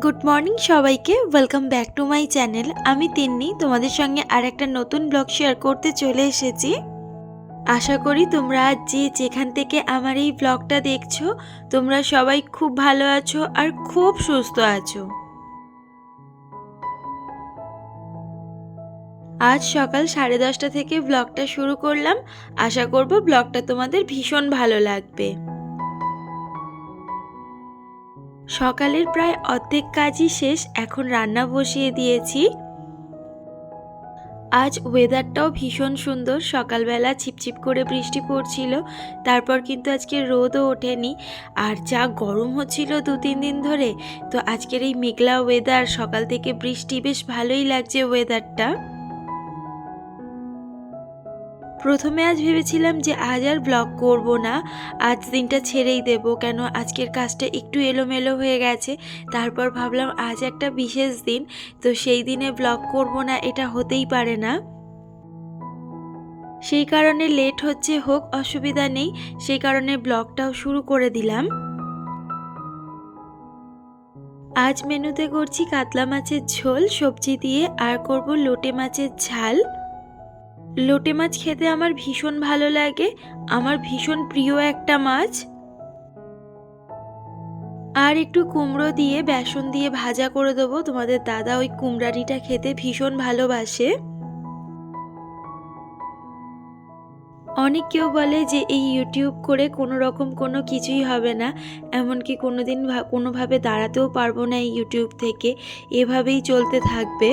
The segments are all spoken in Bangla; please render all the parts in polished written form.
গুড মর্নিং সবাইকে, welcome back to my channel. আমি তিন্নি তোমাদের সঙ্গে আর একটা নতুন ব্লগ শেয়ার করতে চলে এসেছি। আশা করি তোমরা আজ যে যেখান থেকে আমার এই ব্লগটা দেখছো তোমরা সবাই খুব ভালো আছো আর খুব সুস্থ আছো। আজ সকাল 10:30 থেকে ব্লগটা শুরু করলাম। আশা করব ব্লগটা তোমাদের ভীষণ ভালো লাগবে। সকালের প্রায় অর্ধেক কাজই শেষ, এখন রান্না বসিয়ে দিয়েছি। আজ ওয়েদারটাও ভীষণ সুন্দর, সকালবেলা ছিপছিপ করে বৃষ্টি পড়ছিল, তারপর কিন্তু আজকে রোদও ওঠেনি। আর যা গরম হচ্ছিল 2-3 দিন ধরে, তো আজকের এই মেঘলা ওয়েদার, সকাল থেকে বৃষ্টি, বেশ ভালোই লাগছে ওয়েদারটা। প্রথমে আজ ভেবেছিলাম যে আজ আর ব্লগ করব না, আজ দিনটা ছেড়েই দেব, কেন আজকের কাজটা একটু এলোমেলো হয়ে গেছে। তারপর ভাবলাম আজ একটা বিশেষ দিন, তো সেই দিনে ব্লগ করব না এটা হতেই পারে না। সেই কারণে লেট হচ্ছে, হোক, অসুবিধা নেই, সেই কারণে ব্লগটাও শুরু করে দিলাম। আজ মেনুতে করছি কাতলা মাছের ঝোল সবজি দিয়ে, আর করব লোটে মাছের ঝাল। লোটে মাছ খেতে আমার ভীষণ ভালো লাগে, আমার ভীষণ প্রিয় একটা মাছ। আর একটু কুমড়ো দিয়ে বেসন দিয়ে ভাজা করে দেবো, তোমাদের দাদা ওই কুমড়ারিটা খেতে ভীষণ ভালোবাসে। অনেক কেউ বলে যে এই ইউটিউব করে কোনো রকম কোনো কিছুই হবে না, এমনকি কোনোদিন কোনোভাবে দাঁড়াতেও পারবো না এই ইউটিউব থেকে, এভাবেই চলতে থাকবে।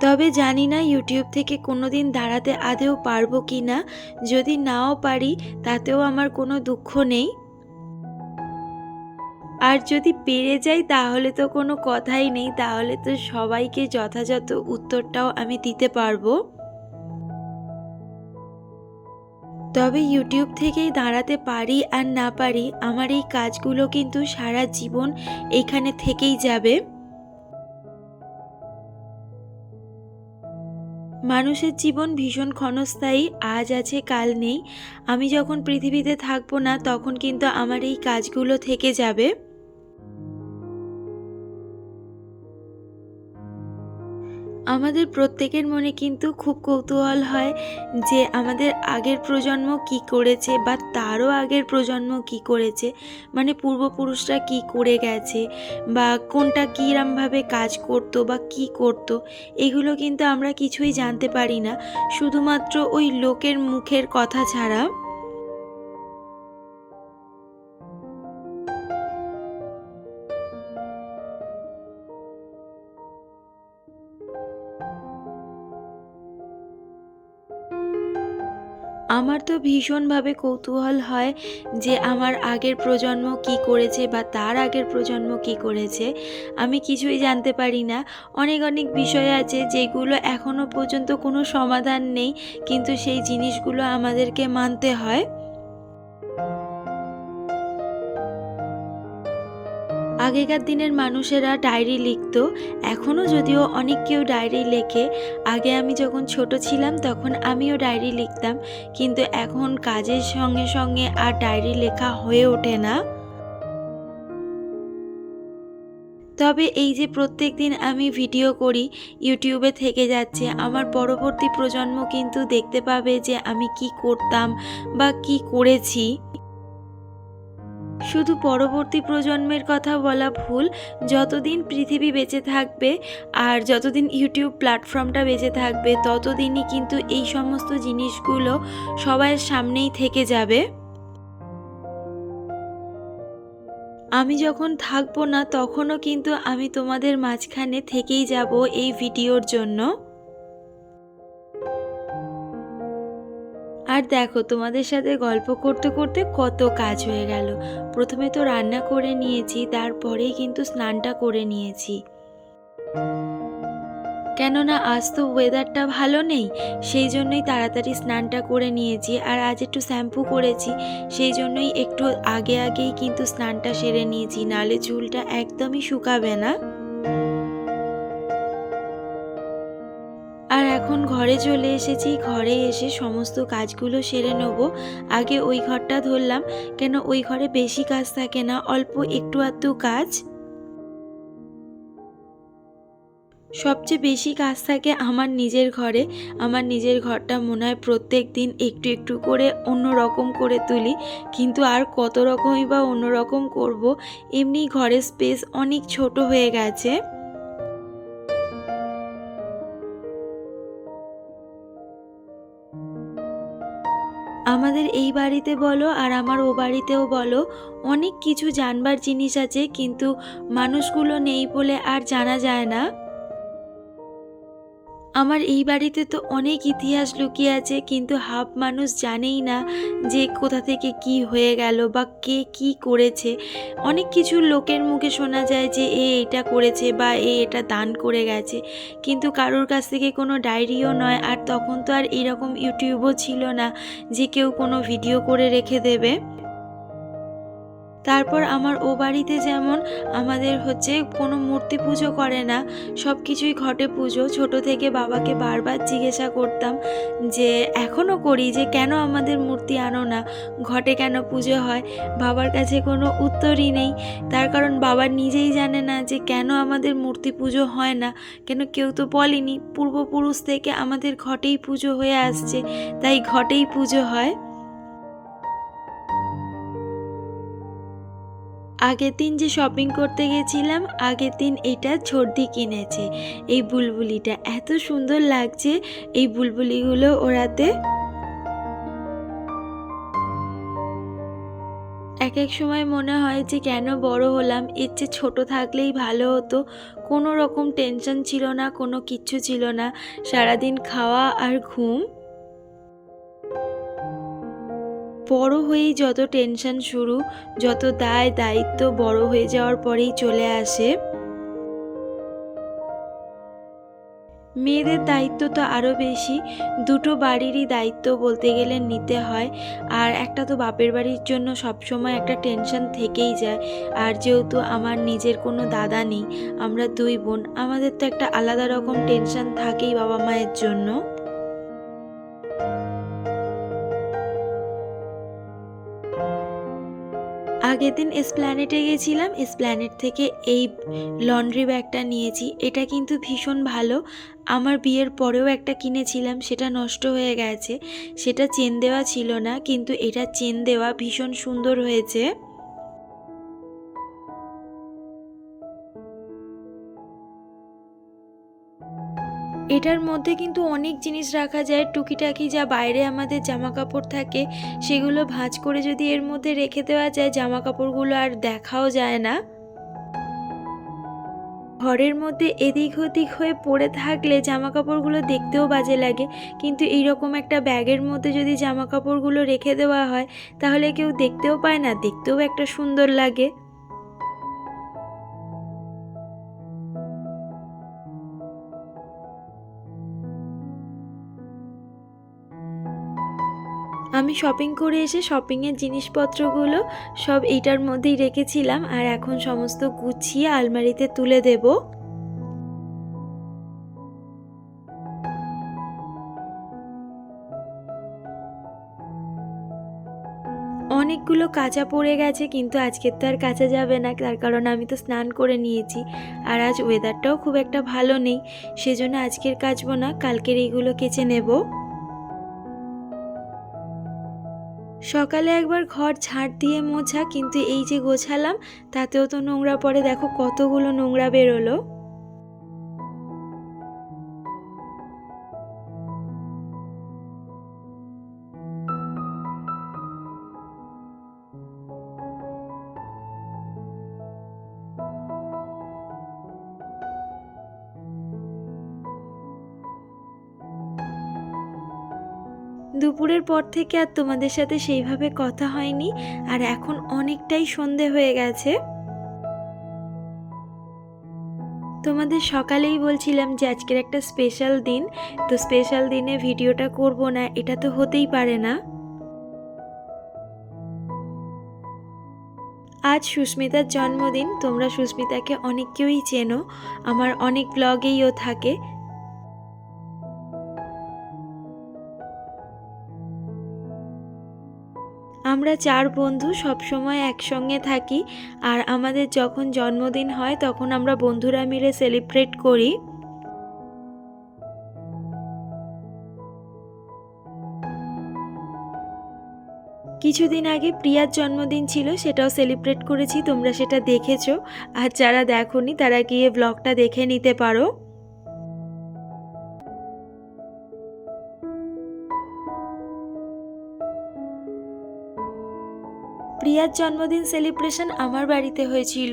তবে জানি না ইউটিউব থেকে কোনোদিন দাঁড়াতে আদৌ পারবো কি না। যদি নাও পারি তাতেও আমার কোনো দুঃখ নেই, আর যদি পেরে যাই তাহলে তো কোনো কথাই নেই, তাহলে তো সবাইকে যথাযথ উত্তরটাও আমি দিতে পারবো। তবে ইউটিউব থেকেই দাঁড়াতে পারি আর না পারি, আমার এই কাজগুলো কিন্তু সারা জীবন এইখানে থেকেই যাবে। মানুষের জীবন ভীষণ ক্ষণস্থায়ী, আজ আছে কাল নেই। আমি যখন পৃথিবীতে থাকবো না তখন কিন্তু আমার এই কাজগুলো থেকে যাবে। আমাদের প্রত্যেকের মনে কিন্তু খুব কৌতূহল হয় যে আমাদের আগের প্রজন্ম কি করেছে বা তারও আগের প্রজন্ম কি করেছে, মানে পূর্বপুরুষরা কি করে গেছে বা কোনটা কীরমভাবে কাজ করতো বা কি করতো, এগুলো কিন্তু আমরা কিছুই জানতে পারি না, শুধুমাত্র ওই লোকের মুখের কথা ছাড়া। আমার তো ভীষণভাবে কৌতূহল হয় যে আমার আগের প্রজন্ম কি করেছে বা তার আগের প্রজন্ম কি করেছে, আমি কিছুই জানতে পারি না। অনেক অনেক বিষয় আছে যেগুলো এখনও পর্যন্ত কোনো সমাধান নেই, কিন্তু সেই জিনিসগুলো আমাদেরকে মানতে হয়। আগেকার দিনের মানুষেরা ডায়েরি লিখতো, এখনও যদিও অনেক কেউ ডায়েরি লেখে। আগে আমি যখন ছোট ছিলাম তখন আমিও ডায়েরি লিখতাম, কিন্তু এখন কাজের সঙ্গে সঙ্গে আর ডায়েরি লেখা হয়ে ওঠে না। তবে এই যে প্রত্যেক দিন আমি ভিডিও করি, ইউটিউবে থেকে যাচ্ছে, আমার পরবর্তী প্রজন্ম কিন্তু দেখতে পাবে যে আমি কি করতাম বা কি করেছি। শুধু পরবর্তী প্রজন্মের কথা বলা ভুল, যতদিন পৃথিবী বেঁচে থাকবে আর যতদিন ইউটিউব প্ল্যাটফর্মটা বেঁচে থাকবে ততদিনই কিন্তু এই সমস্ত জিনিসগুলো সবার সামনেই থেকে যাবে। আমি যখন থাকবো না তখনও কিন্তু আমি তোমাদের মাঝখানে থেকেই যাব এই ভিডিওর জন্য। আর দেখো, তোমাদের সাথে গল্প করতে করতে কত কাজ হয়ে গেল। প্রথমে তো রান্না করে নিয়েছি, তারপরেই কিন্তু স্নানটা করে নিয়েছি, কেননা আজ তো ওয়েদারটা ভালো নেই, সেই জন্যই তাড়াতাড়ি স্নানটা করে নিয়েছি। আর আজ একটু শ্যাম্পু করেছি, সেই জন্যই একটু আগে আগেই কিন্তু স্নানটা সেরে নিয়েছি, নালে চুলটা একদমই শুকাবে না। আর এখন ঘরে চলে এসেছি। ঘরে এসে সমস্ত কাজগুলো সেরে নেব। আগে ওই ঘরটা ধরলাম, কেন ওই ঘরে বেশি কাজ থাকে না, অল্প একটু আধটু কাজ। সবচেয়ে বেশি কাজ থাকে আমার নিজের ঘরে। আমার নিজের ঘরটা মনে হয় প্রত্যেক দিন একটু একটু করে অন্য রকম করে তুলি, কিন্তু আর কত রকমই বা অন্য রকম করব। এমনি ঘরের স্পেস অনেক ছোট হয়ে গেছে। আমাদের এই বাড়িতে বলো আর আমার ও বাড়িতেও বলো, অনেক কিছু জানবার জিনিস আছে, কিন্তু মানুষগুলো নেই বলে আর জানা যায় না। আমার এই বাড়িতে তো অনেক ইতিহাস লুকিয়ে আছে, কিন্তু হাফ মানুষ জানেই না যে কোথা থেকে কি হয়ে গেল বা কে কি করেছে। অনেক কিছু লোকের মুখে শোনা যায় যে এ এটা করেছে বা এ এটা দান করে গেছে, কিন্তু কারোর কাছ থেকে কোনো ডায়েরিও নয়। আর তখন তো আর এরকম ইউটিউবও ছিল না যে কেউ কোনো ভিডিও করে রেখে দেবে। তারপর আমার ও বাড়িতে যেমন আমাদের কোনো মূর্তি পুজো করে না, সব কিছুই ঘটে পুজো। ছোট থেকে বাবাকে বারবার জিজ্ঞাসা করতাম, যে এখনও করি, যে কেন আমাদের মূর্তি আনো না, ঘটে কেন পুজো হয়। বাবার কাছে কোনো উত্তরই নেই, তার কারণ বাবা নিজেই জানে না যে কেন আমাদের মূর্তি পুজো হয় না। কেন কেউ তো বলেনি, পূর্বপুরুষ থেকে আমাদের ঘটেই পুজো হয়ে আসছে, তাই ঘটেই পুজো হয়। আগের দিন যে শপিং করতে গেছিলাম, আগের দিন এটা ছোটদি কিনেছে। এই বুলবুলিটা এত সুন্দর লাগছে এই বুলবুলিগুলো ওড়াতে। এক এক সময় মনে হয় যে কেন বড় হলাম, এর চেয়ে ছোট থাকলেই ভালো হতো। কোনো রকম টেনশন ছিল না, কোনো কিচ্ছু ছিল না, সারাদিন খাওয়া আর ঘুম। বড় হয়েই যত টেনশন শুরু, যত দায় দায়িত্ব বড় হয়ে যাওয়ার পরেই চলে আসে। মেয়েদের দায়িত্ব তো আরও বেশি, দুটো বাড়িরই দায়িত্ব বলতে গেলে নিতে হয়। আর একটা তো বাপের বাড়ির জন্য সবসময় একটা টেনশন থেকেই যায়। আর যেহেতু আমার নিজের কোনো দাদা নেই, আমরা দুই বোন, আমাদের তো একটা আলাদা রকম টেনশন থাকেই বাবা মায়ের জন্য। আগের দিন এসপ্ল্যানেটে গেছিলাম, এসপ্ল্যানেট থেকে এই লন্ড্রি ব্যাগটা নিয়েছি। এটা কিন্তু ভীষণ ভালো। আমার বিয়ের পরেও একটা কিনেছিলাম, সেটা নষ্ট হয়ে গেছে, সেটা চেন দেওয়া ছিল না, কিন্তু এটা চেন দেওয়া, ভীষণ সুন্দর হয়েছে। এটার মধ্যে কিন্তু অনেক জিনিস রাখা যায়, টুকিটাকি যা বাইরে আমাদের জামা কাপড় থাকে সেগুলো ভাঁজ করে যদি এর মধ্যে রেখে দেওয়া যায়, জামা কাপড়গুলো আর দেখাও যায় না। ঘরের মধ্যে এদিক ওদিক হয়ে পড়ে থাকলে জামা কাপড়গুলো দেখতেও বাজে লাগে, কিন্তু এইরকম একটা ব্যাগের মধ্যে যদি জামা কাপড়গুলো রেখে দেওয়া হয়, তাহলে কেউ দেখতেও পায় না, দেখতেও একটা সুন্দর লাগে। আমি শপিং করে এসে শপিংয়ের জিনিসপত্রগুলো সব এইটার মধ্যেই রেখেছিলাম, আর এখন সমস্ত গুছিয়ে আলমারিতে তুলে দেব। অনেকগুলো কাচা পড়ে গেছে, কিন্তু আজকের তো আর কাচা যাবে না, তার কারণ আমি তো স্নান করে নিয়েছি। আর আজ ওয়েদারটাও খুব একটা ভালো নেই, সেজন্য আজকের কাচবো না, কালকের এইগুলো কেচে নেব। সকালে একবার ঘর ঝাড় দিয়ে মোছা, কিন্তু এই যে গোছালাম তাতেও তো নোংরা পড়ে, দেখো কতগুলো নোংরা বেরোলো। দুপুরের পর থেকে আর তোমাদের সাথে সেইভাবে কথা হয়নি, আর এখন অনেকটাই সন্ধে হয়ে গেছে। তোমাদের সকালেই বলছিলাম যে আজকের একটা স্পেশাল দিন, তো স্পেশাল দিনে ভিডিওটা করব না, এটা তো হতেই পারে না। আজ সুস্মিতার জন্মদিন, তোমরা সুস্মিতাকে অনেক কেউই চেনো, আমার অনেক ব্লগেই ও থাকে। আমরা 4 বন্ধু সবসময় একসঙ্গে থাকি, আর আমাদের যখন জন্মদিন হয় তখন আমরা বন্ধুরা মিলে সেলিব্রেট করি। কিছুদিন আগে প্রিয়ার জন্মদিন ছিল, সেটাও সেলিব্রেট করেছি, তোমরা সেটা দেখেছো। আর যারা দেখোনি তারা গিয়ে ব্লগটা দেখে নিতে পারো। প্রিয়ার জন্মদিন সেলিব্রেশন আমার বাড়িতে হয়েছিল,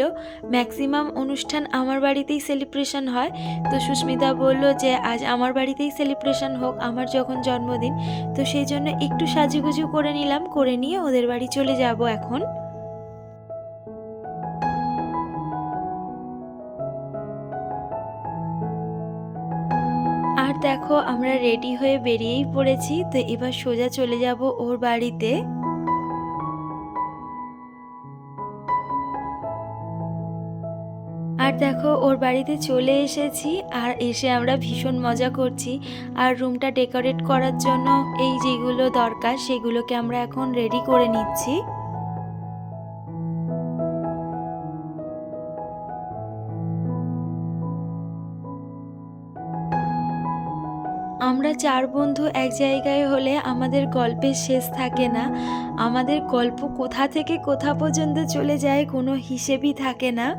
ম্যাক্সিমাম অনুষ্ঠান আমার বাড়িতেই সেলিব্রেশন হয়। তো সুস্মিতা বলল যে আজ আমার বাড়িতেই সেলিব্রেশন হোক, আমার যখন জন্মদিন। তো সেই জন্য একটু সাজুগুজু করে নিলাম, করে নিয়ে ওদের বাড়ি চলে যাব এখন। আর দেখো আমরা রেডি হয়ে বেরিয়েই পড়েছি, তো এবার সোজা চলে যাব ওর বাড়িতে। আর দেখো ওর বাড়িতে চলে এসেছি, আর এসে আমরা ভীষণ মজা করছি। আর রুমটা ডেকোরেট করার জন্য এই যেগুলো দরকার সেগুলোকে আমরা এখন রেডি করে নিচ্ছি। আমরা 4 বন্ধু এক জায়গায় হলে আমাদের গল্পের শেষ থাকে না। আমাদের গল্প কোথা থেকে কোথা পর্যন্ত চলে যায় কোনো হিসেবই থাকে না।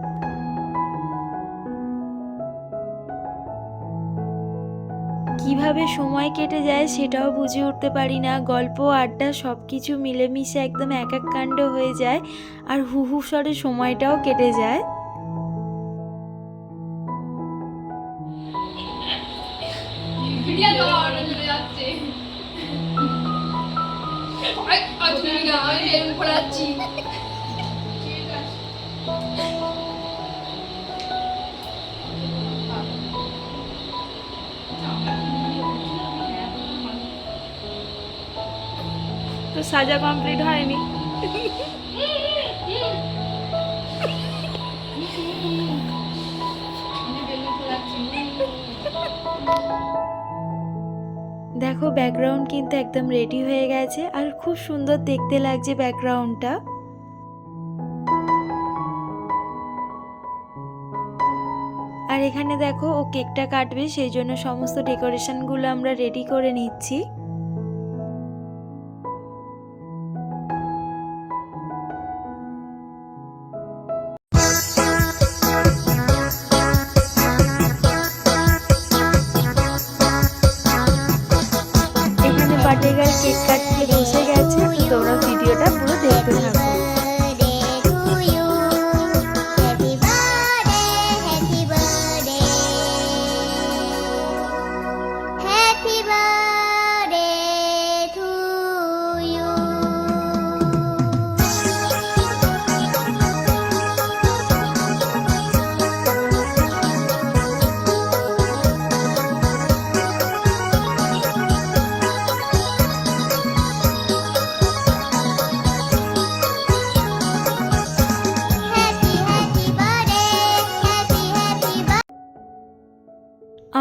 কিভাবে সময় কেটে যায় সেটাও বুঝে উঠতে পারি না। গল্প আড্ডা সব কিছু মিলেমিশে একদম এক এক কাণ্ড হয়ে যায়, আর হু হু স্বরে সময়টাও কেটে যায়। তো সাজা কমপ্লিট হয়নি। দেখো ব্যাকগ্রাউন্ড কিন্তু একদম রেডি হয়ে গেছে, আর খুব সুন্দর দেখতে লাগছে ব্যাকগ্রাউন্ডটা। আর এখানে দেখো ও কেকটা কাটবে, সেই জন্য সমস্ত ডেকোরেশনগুলো আমরা রেডি করে নিচ্ছি। এখানে বার্থডে গার্ল কেক কাটতে বসে গেছে, তো তোমরা ভিডিওটা পুরো দেখতে থাকো।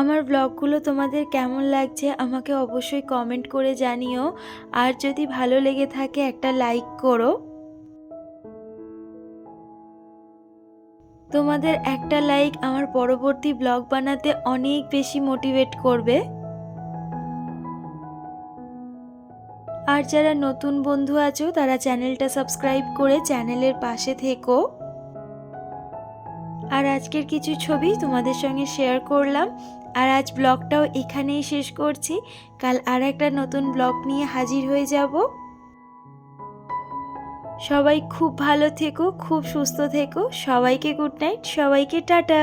আমার ব্লগগুলো তোমাদের কেমন লাগছে আমাকে অবশ্যই কমেন্ট করে জানিও, আর যদি ভালো লেগে থাকে একটা লাইক করো। তোমাদের একটা লাইক আমার পরবর্তী ব্লগ বানাতে অনেক বেশি মোটিভেট করবে। আর যারা নতুন বন্ধু আছো তারা চ্যানেলটা সাবস্ক্রাইব করে চ্যানেলের পাশে থেকো। আর আজকের কিছু ছবি তোমাদের সঙ্গে শেয়ার করলাম। আর আজ ব্লগটাও এখানেই শেষ করছি, কাল আর একটা নতুন ব্লগ নিয়ে হাজির হয়ে যাব। সবাই খুব ভালো থেকো, খুব সুস্থ থেকো। সবাইকে গুড নাইট, সবাইকে টাটা।